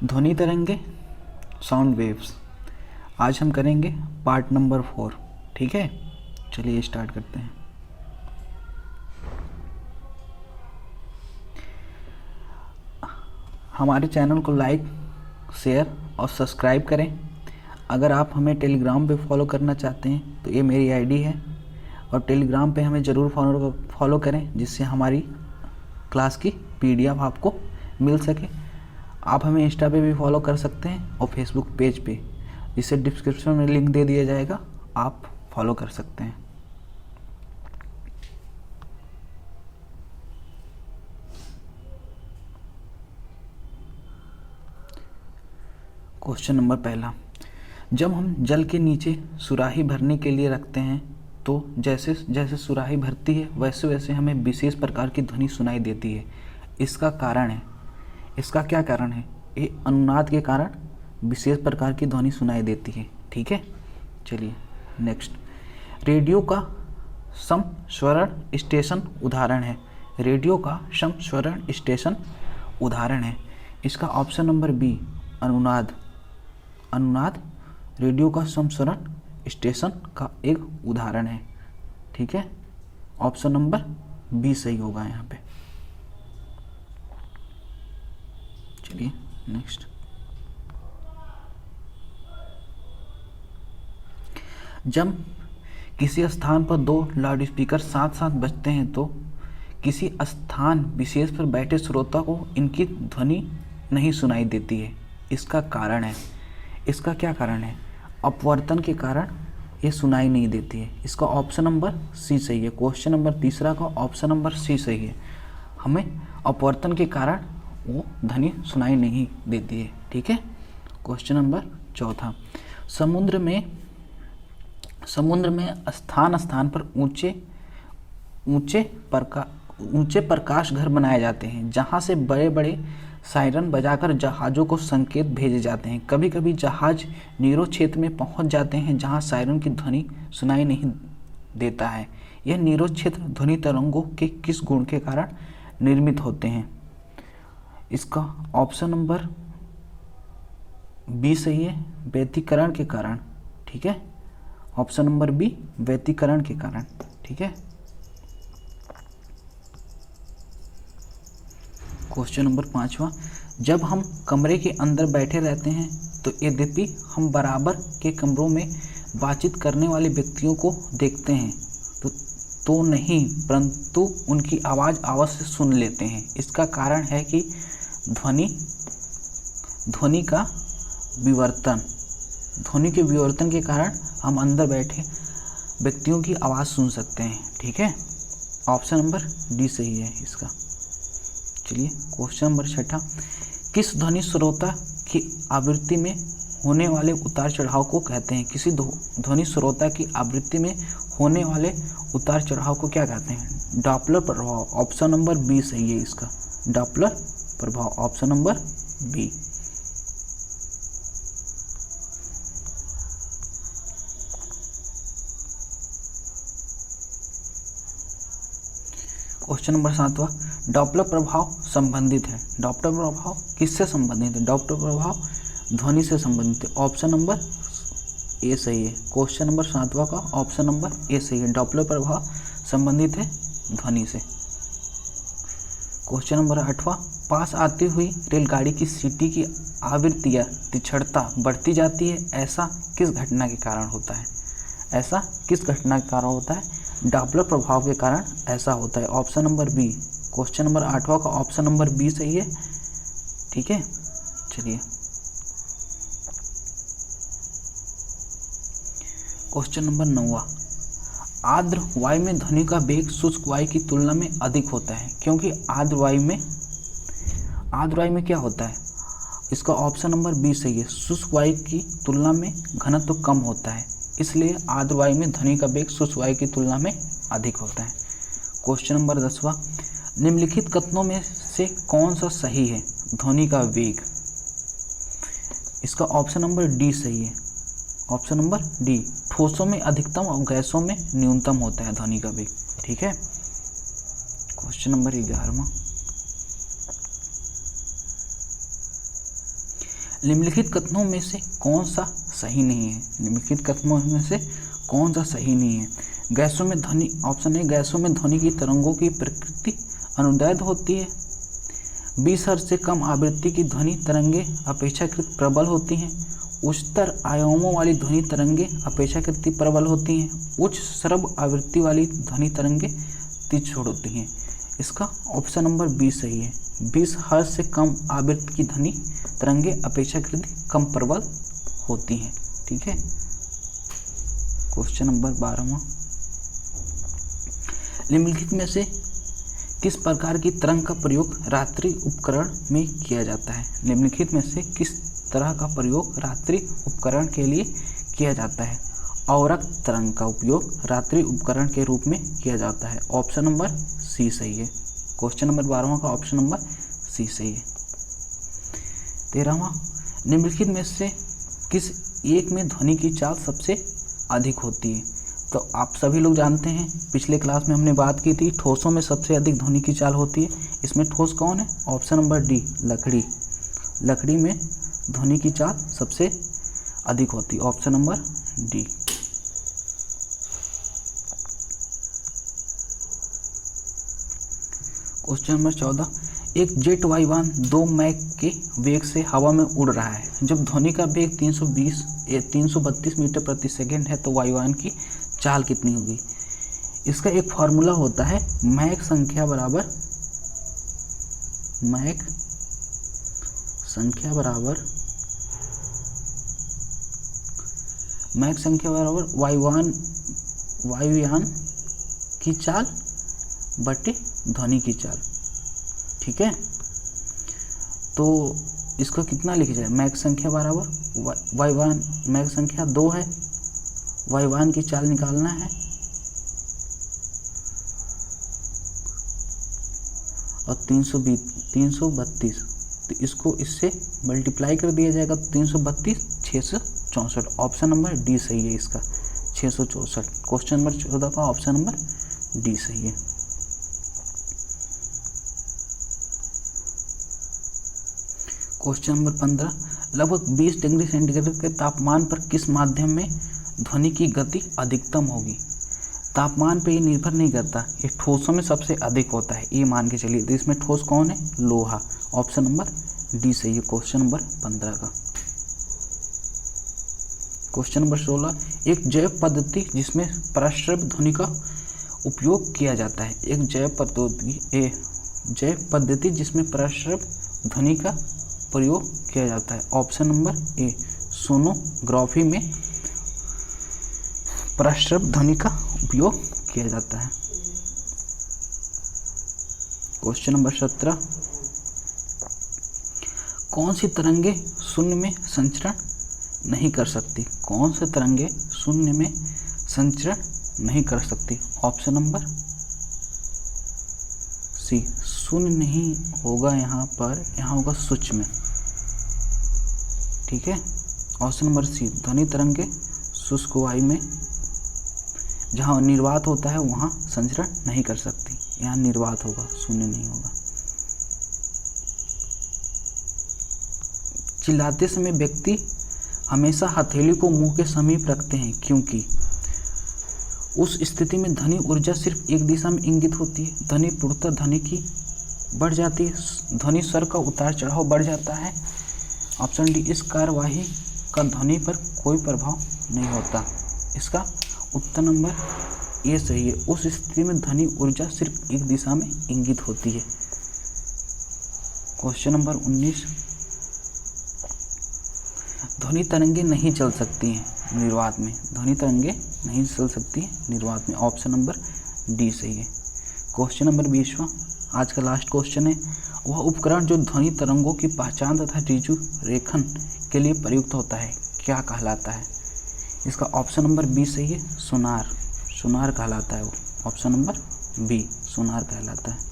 ध्वनि तरंगे, sound waves. आज हम करेंगे पार्ट नंबर 4। ठीक है, चलिए स्टार्ट करते हैं। हमारे चैनल को लाइक, शेयर और सब्सक्राइब करें। अगर आप हमें टेलीग्राम पे फॉलो करना चाहते हैं तो ये मेरी आईडी है, और टेलीग्राम पे हमें ज़रूर फॉलो करें, जिससे हमारी क्लास की पीडीएफ आपको मिल सके। आप हमें इंस्टा पे भी फॉलो कर सकते हैं और फेसबुक पेज पे, जिसे डिस्क्रिप्शन में लिंक दे दिया जाएगा, आप फॉलो कर सकते हैं। क्वेश्चन नंबर पहला, जब हम जल के नीचे सुराही भरने के लिए रखते हैं तो जैसे जैसे सुराही भरती है वैसे वैसे हमें विशेष प्रकार की ध्वनि सुनाई देती है। इसका कारण है, इसका क्या कारण है? ये अनुनाद के कारण विशेष प्रकार की ध्वनि सुनाई देती है। ठीक है, चलिए नेक्स्ट। रेडियो का समस्वरण स्टेशन उदाहरण है। रेडियो का समस्वरण स्टेशन उदाहरण है। इसका ऑप्शन नंबर बी, अनुनाद। अनुनाद रेडियो का समस्वरण स्टेशन का एक उदाहरण है। ठीक है, ऑप्शन नंबर बी सही होगा यहाँ पे। चलिए नेक्स्ट। जब किसी स्थान पर दो लाउड स्पीकर साथ साथ बजते हैं तो किसी स्थान विशेष पर बैठे श्रोता को इनकी ध्वनि नहीं सुनाई देती है। इसका कारण है, इसका क्या कारण है? अपवर्तन के कारण ये सुनाई नहीं देती है। इसका ऑप्शन नंबर सी सही है। क्वेश्चन नंबर तीसरा का ऑप्शन नंबर सी सही है। हमें अपवर्तन के कारण वो ध्वनि सुनाई नहीं देती है। ठीक है, क्वेश्चन नंबर चौथा, समुद्र में स्थान स्थान पर ऊंचे प्रकाश घर बनाए जाते हैं, जहां से बड़े बड़े सायरन बजाकर जहाज़ों को संकेत भेजे जाते हैं। कभी कभी जहाज नीरो क्षेत्र में पहुंच जाते हैं जहां सायरन की ध्वनि सुनाई नहीं देता है। यह नीरो क्षेत्र ध्वनि तरंगों के किस गुण के कारण निर्मित होते हैं? इसका ऑप्शन नंबर बी सही है, व्यतिकरण के कारण। ठीक है, ऑप्शन नंबर बी, व्यतिकरण के कारण। ठीक है, क्वेश्चन नंबर पांचवा, जब हम कमरे के अंदर बैठे रहते हैं तो यद्यपि हम बराबर के कमरों में बातचीत करने वाले व्यक्तियों को देखते हैं तो नहीं, परंतु उनकी आवाज़ अवश्य सुन लेते हैं। इसका कारण है कि ध्वनि का विवर्तन। ध्वनि के विवर्तन के कारण हम अंदर बैठे व्यक्तियों की आवाज़ सुन सकते हैं। ठीक है, ऑप्शन नंबर डी सही है इसका। चलिए क्वेश्चन नंबर छठा, किस ध्वनि स्रोता की आवृत्ति में होने वाले उतार चढ़ाव को कहते हैं? किसी ध्वनि स्रोता की आवृत्ति में होने वाले उतार चढ़ाव को क्या कहते हैं? डॉपलर प्रभाव। ऑप्शन नंबर बी सही है इसका, डॉपलर प्रभाव, option number B. Question number सातवां, डॉपलर प्रभाव संबंधित है। डॉपलर प्रभाव किससे संबंधित है? डॉपलर प्रभाव ध्वनि से संबंधित है। ऑप्शन नंबर ए सही है। क्वेश्चन नंबर सातवां का ऑप्शन नंबर ए सही है, डॉपलर प्रभाव संबंधित है ध्वनि से। क्वेश्चन नंबर आठवां, पास आती हुई रेलगाड़ी की सीटी की आवृत्ति या तीक्ष्णता बढ़ती जाती है, ऐसा किस घटना के कारण होता है? ऐसा किस घटना के कारण होता है? डॉपलर प्रभाव के कारण ऐसा होता है। Option number B, question number आठवां का ऑप्शन नंबर बी सही है। ठीक है, चलिए क्वेश्चन नंबर 9वां, आर्द्र वायु में ध्वनि का वेग शुष्क वायु की तुलना में अधिक होता है, क्योंकि आर्द्र वायु में क्या होता है? इसका ऑप्शन नंबर बी सही है, शुष्क वायु की तुलना में घनत्व कम होता है, इसलिए आर्द्र वायु में ध्वनि का वेग शुष्क वायु की तुलना में अधिक होता है। क्वेश्चन नंबर 10वां, निम्नलिखित कथनों में से कौन सा सही है? ध्वनि का वेग। इसका ऑप्शन नंबर डी सही है, ऑप्शन नंबर डी, ठोसों में अधिकतम और गैसों में न्यूनतम होता है ध्वनि का वेग। ठीक है, क्वेश्चन नंबर 11वां, निम्नलिखित कथनों में से कौन सा सही नहीं है? निम्नलिखित कथनों में से कौन सा सही नहीं है? गैसों में ध्वनि, ऑप्शन ए, गैसों में ध्वनि की तरंगों की प्रकृति अनुदैर्घ्य होती है। 20 हर्ट्ज से कम आवृत्ति की ध्वनि तरंगे अपेक्षाकृत प्रबल होती हैं। उच्चतर आयामों वाली ध्वनि तरंगे अपेक्षाकृत प्रबल होती हैं। उच्च श्रव्य आवृत्ति वाली ध्वनि तरंगे तीक्ष्ण होती हैं। इसका ऑप्शन नंबर बी सही है। 20 हर्ट्ज से कम आवृत्ति की ध्वनि तरंगे अपेक्षाकृत कम प्रबल होती हैं। ठीक है। क्वेश्चन नंबर 12वां, निम्नलिखित में से किस प्रकार की तरंग का प्रयोग रात्रि उपकरण में किया जाता है? निम्नलिखित में से किस तरह का प्रयोग रात्रि उपकरण के लिए किया जाता है? अवरक्त तरंग का उपयोग रात्रि उपकरण के रूप में किया जाता है। ऑप्शन नंबर सी सही है। क्वेश्चन नंबर 12वां का ऑप्शन नंबर सी सही है। 13वां, निम्नलिखित में से किस एक में ध्वनि की चाल सबसे अधिक होती है? तो आप सभी लोग जानते हैं, पिछले क्लास में हमने बात की थी, ठोसों में सबसे अधिक ध्वनि की चाल होती है। इसमें ठोस कौन है? ऑप्शन नंबर डी, लकड़ी। लकड़ी में ध्वनि की चाल सबसे अधिक होती है। Option number D. Question number 14, एक जेट वायुयान 2 मैक के वेग से हवा में उड़ रहा है। जब ध्वनि का वेग 332 मीटर प्रति सेकेंड है तो वायुयान की चाल कितनी होगी? इसका एक फार्मूला होता है, मैक संख्या बराबर वायुयान की चाल बटे ध्वनि की चाल। ठीक है, तो इसको कितना लिखा जाए? मैक संख्या बराबर वायुयान, मैक संख्या 2 है, वायुयान की चाल निकालना है और 332, तो इसको इससे मल्टीप्लाई कर दिया जाएगा। 332 664। ऑप्शन नंबर डी सही है इसका, 664। क्वेश्चन नंबर 14 का ऑप्शन नंबर डी सही है। क्वेश्चन नंबर 15, लगभग 20 डिग्री सेंटीग्रेड के तापमान पर किस माध्यम में ध्वनि की गति अधिकतम होगी? तापमान पे ये निर्भर नहीं करता, ये ठोसों में सबसे अधिक होता है, ये मान के चलिए। तो इसमें ठोस कौन है? लोहा। ऑप्शन नंबर डी सही है क्वेश्चन नंबर 15 का। क्वेश्चन नंबर 16, एक जैव पद्धति जिसमें प्रश्रव्य ध्वनि का उपयोग किया जाता है। एक जैव पद्धति जिसमें प्रश्रव्य ध्वनि का प्रयोग किया जाता है। ऑप्शन नंबर ए, सोनोग्राफी में प्रश्रव्य ध्वनि का उपयोग किया जाता है। क्वेश्चन नंबर 17, कौन सी तरंगे शून्य में संचरण नहीं कर सकती? कौन से तरंगे शून्य में संचरण नहीं कर सकती? ऑप्शन नंबर सी, शून्य नहीं होगा यहाँ पर, यहाँ होगा सूक्ष्म। ठीक है, ऑप्शन नंबर सी, ध्वनि तरंगे शुष्क वायु में जहाँ निर्वात होता है वहाँ संचरण नहीं कर सकती, यहाँ निर्वात होगा, शून्य नहीं होगा। चिल्लाते समय व्यक्ति हमेशा हथेली को मुंह के समीप रखते हैं क्योंकि उस स्थिति में ध्वनि ऊर्जा सिर्फ एक दिशा में इंगित होती है। ध्वनि पूर्णतः ध्वनि की बढ़ जाती है, ध्वनि स्वर का उतार चढ़ाव बढ़ जाता है। ऑप्शन डी, इस कार्यवाही का ध्वनि पर कोई प्रभाव नहीं होता। इसका उत्तर नंबर ए सही है। उस स्थिति में ध्वनि ऊर्जा सिर्फ एक दिशा में इंगित होती है। क्वेश्चन नंबर 19, ध्वनि तरंगे नहीं चल सकती हैं निर्वात में। ध्वनि तरंगे नहीं चल सकती हैं निर्वात में। ऑप्शन नंबर डी सही है। क्वेश्चन नंबर 20वां, आज का लास्ट क्वेश्चन है, वह उपकरण जो ध्वनि तरंगों की पहचान तथा ऋजु रेखन के लिए प्रयुक्त होता है क्या कहलाता है? इसका ऑप्शन नंबर बी सही है, सोनार। सोनार कहलाता है वो। ऑप्शन नंबर बी, सोनार कहलाता है।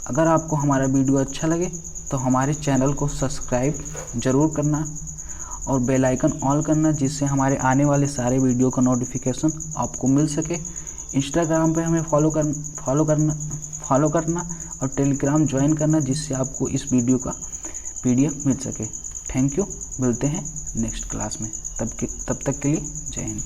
अगर आपको हमारा वीडियो अच्छा लगे तो हमारे चैनल को सब्सक्राइब ज़रूर करना और बेल आइकन ऑल करना, जिससे हमारे आने वाले सारे वीडियो का नोटिफिकेशन आपको मिल सके। इंस्टाग्राम पे हमें फॉलो करना और टेलीग्राम ज्वाइन करना, जिससे आपको इस वीडियो का PDF मिल सके। थैंक यू, मिलते हैं नेक्स्ट क्लास में। तब तक के लिए जय हिंद।